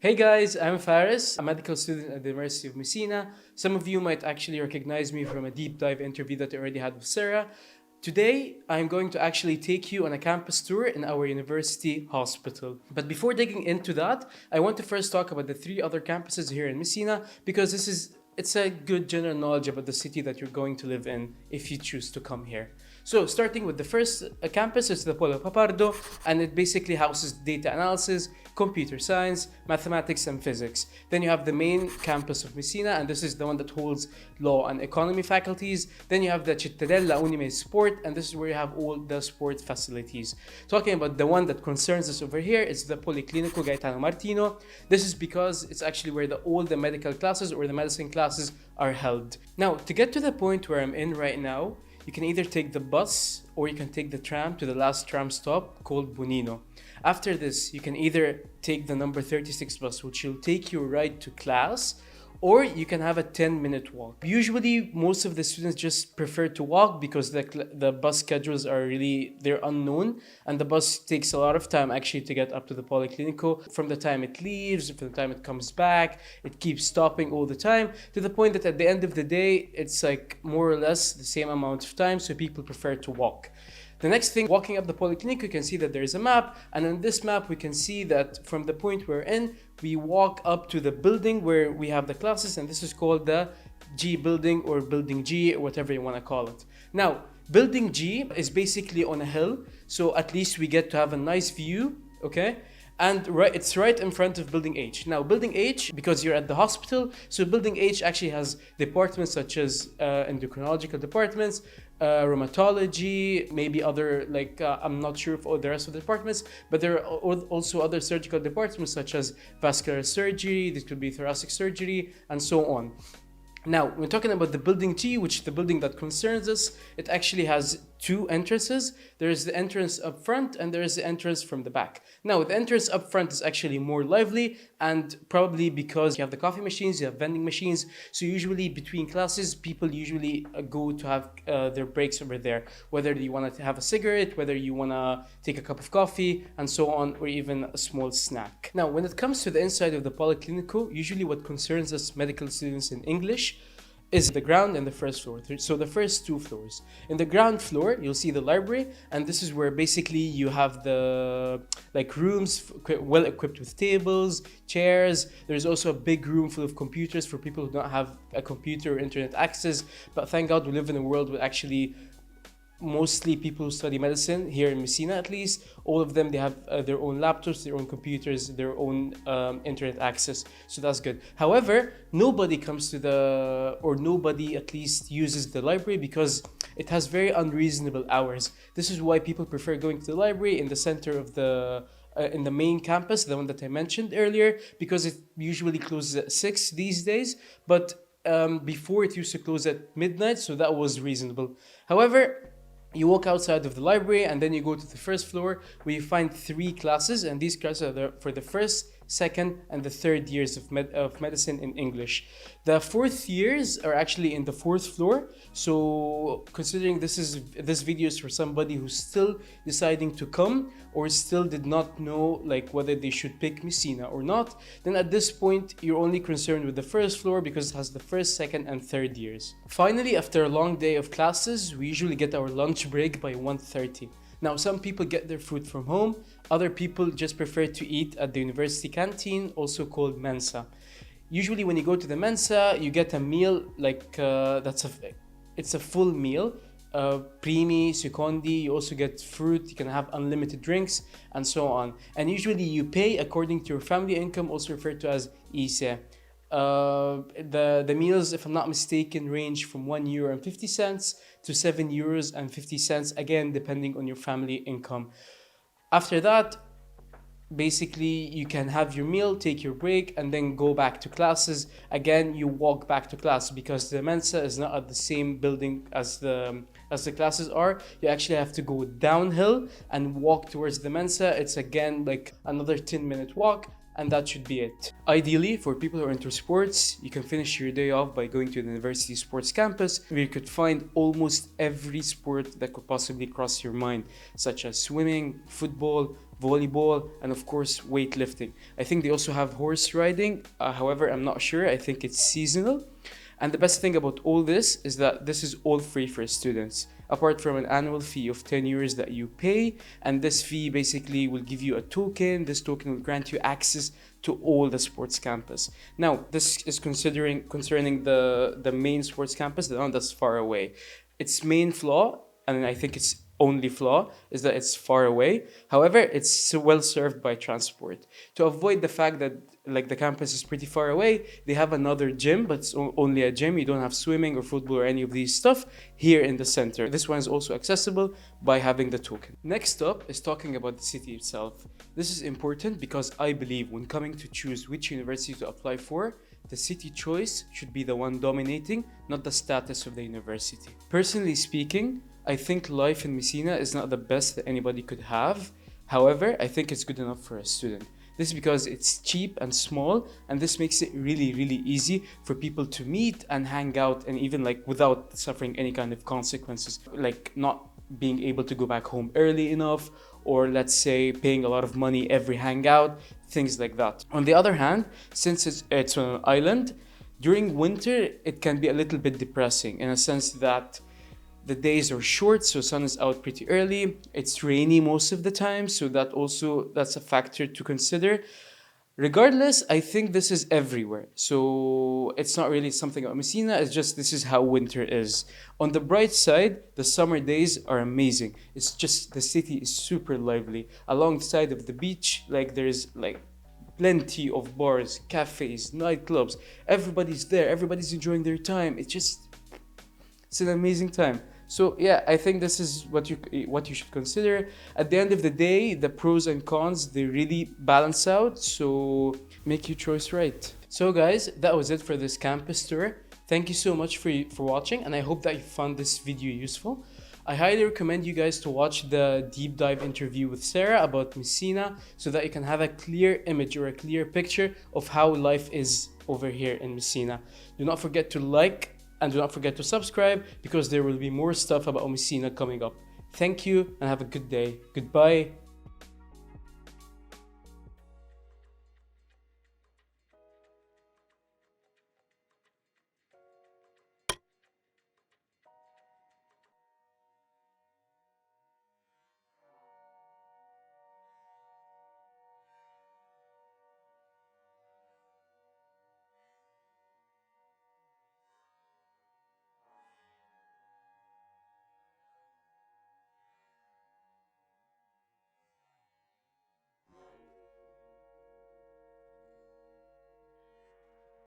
Hey guys, I'm Faris, a medical student at the University of Messina. Some of you might actually recognize me from a deep dive interview that I already had with Sarah. Today, I'm going to actually take you on a campus tour in our university hospital. But before digging into that, I want to first talk about the three other campuses here in Messina because it's a good general knowledge about the city that you're going to live in if you choose to come here. So starting with the first campus, it's the Polo Papardo, and it basically houses data analysis, computer science, mathematics, and physics. Then you have the main campus of Messina, and this is the one that holds law and economy faculties. Then you have the Cittadella Unime Sport, and this is where you have all the sport facilities. Talking about the one that concerns us over here, it's the Policlinico Gaetano Martino. This is because it's actually where all the medical classes or the medicine classes are held. Now, to get to the point where I'm in right now, you can either take the bus or you can take the tram to the last tram stop called Bonino. After this, you can either take the number 36 bus, which will take you right to class, or you can have a 10-minute walk. Usually, most of the students just prefer to walk because the bus schedules they're unknown, and the bus takes a lot of time actually to get up to the Policlinico. From the time it leaves, from the time it comes back, it keeps stopping all the time, to the point that at the end of the day, it's like more or less the same amount of time, so people prefer to walk. The next thing, walking up the Polyclinic, you can see that there's a map, and on this map we can see that from the point we're in, we walk up to the building where we have the classes, and this is called the G building or building G or whatever you want to call it. Now, building G is basically on a hill, so at least we get to have a nice view, okay? And it's right in front of Building H. Now, Building H, because you're at the hospital, so Building H actually has departments such as endocrinological departments, rheumatology, maybe other, I'm not sure of all the rest of the departments, but there are also other surgical departments such as vascular surgery, this could be thoracic surgery, and so on. Now, we're talking about the building G, which is the building that concerns us. It actually has two entrances. There is the entrance up front and there is the entrance from the back. Now, the entrance up front is actually more lively, and probably because you have the coffee machines, you have vending machines. So usually between classes, people usually go to have their breaks over there, whether you want to have a cigarette, whether you want to take a cup of coffee, and so on, or even a small snack. Now, when it comes to the inside of the Polyclinico, usually what concerns us medical students in English is the ground and the first floor. So the first two floors. In the ground floor, you'll see the library, and this is where basically you have the rooms well equipped with tables, chairs. There's also a big room full of computers for people who don't have a computer or internet access. But thank God we live in a world with actually mostly people who study medicine here in Messina, at least, all of them, they have their own laptops, their own computers, their own internet access, so that's good. However, nobody at least uses the library because it has very unreasonable hours. This is why people prefer going to the library in the center of in the main campus, the one that I mentioned earlier, because it usually closes at 6 these days, but before it used to close at midnight, so that was reasonable. However, you walk outside of the library and then you go to the first floor where you find 3 classes, and these classes are there for the first, second, and the third years of medicine in English. The fourth years are actually in the 4th floor. So considering this video is for somebody who's still deciding to come or still did not know whether they should pick Messina or not, then at this point you're only concerned with the 1st floor because it has the 1st, 2nd, and 3rd years. Finally, after a long day of classes, we usually get our lunch break by 1:30. Now, some people get their food from home, other people just prefer to eat at the university canteen, also called Mensa. Usually when you go to the Mensa, you get a meal it's a full meal, primi, secondi, you also get fruit, you can have unlimited drinks, and so on. And usually you pay according to your family income, also referred to as ISE. The meals, if I'm not mistaken, range from €1.50 to €7.50, again depending on your family income. After that, basically you can have your meal, take your break, and then go back to classes. Again, you walk back to class because the Mensa is not at the same building as the classes are. You actually have to go downhill and walk towards the Mensa. It's again another 10-minute walk, and that should be it. Ideally, for people who are into sports, you can finish your day off by going to the university sports campus, where you could find almost every sport that could possibly cross your mind, such as swimming, football, volleyball, and of course weightlifting. I think they also have horse riding. However, I'm not sure. I think it's seasonal. And the best thing about all this is that this is all free for students, apart from an annual fee of 10 euros that you pay. And this fee basically will give you a token. This token will grant you access to all the sports campus. Now, this is concerning the main sports campus, the one that's far away. Its main flaw, and I think its only flaw, is that it's far away. However, it's well served by transport. To avoid the fact that like the campus is pretty far away, they have another gym, but it's only a gym. You don't have swimming or football or any of these stuff here in the center. This one is also accessible by having the token. Next up is talking about the city itself. This is important because I believe when coming to choose which university to apply for, the city choice should be the one dominating, not the status of the university. Personally speaking, I think life in Messina is not the best that anybody could have. However, I think it's good enough for a student. This is because it's cheap and small, and this makes it really, really easy for people to meet and hang out, and even like without suffering any kind of consequences, like not being able to go back home early enough, or let's say paying a lot of money every hangout, things like that. On the other hand, since it's on an island, during winter it can be a little bit depressing in a sense that the days are short, so sun is out pretty early. It's rainy most of the time, so that's a factor to consider. Regardless, I think this is everywhere. So it's not really something about Messina, it's just this is how winter is. On the bright side, the summer days are amazing. It's just the city is super lively. Alongside of the beach, like there's like plenty of bars, cafes, nightclubs. Everybody's there, everybody's enjoying their time. It's an amazing time. So yeah, I think this is what you should consider. At the end of the day, the pros and cons, they really balance out, so make your choice right. So guys, that was it for this campus tour. Thank you so much for watching, and I hope that you found this video useful. I highly recommend you guys to watch the deep dive interview with Sarah about Messina so that you can have a clear image or a clear picture of how life is over here in Messina. Do not forget to like and do not forget to subscribe because there will be more stuff about Messina coming up. Thank you and have a good day. Goodbye.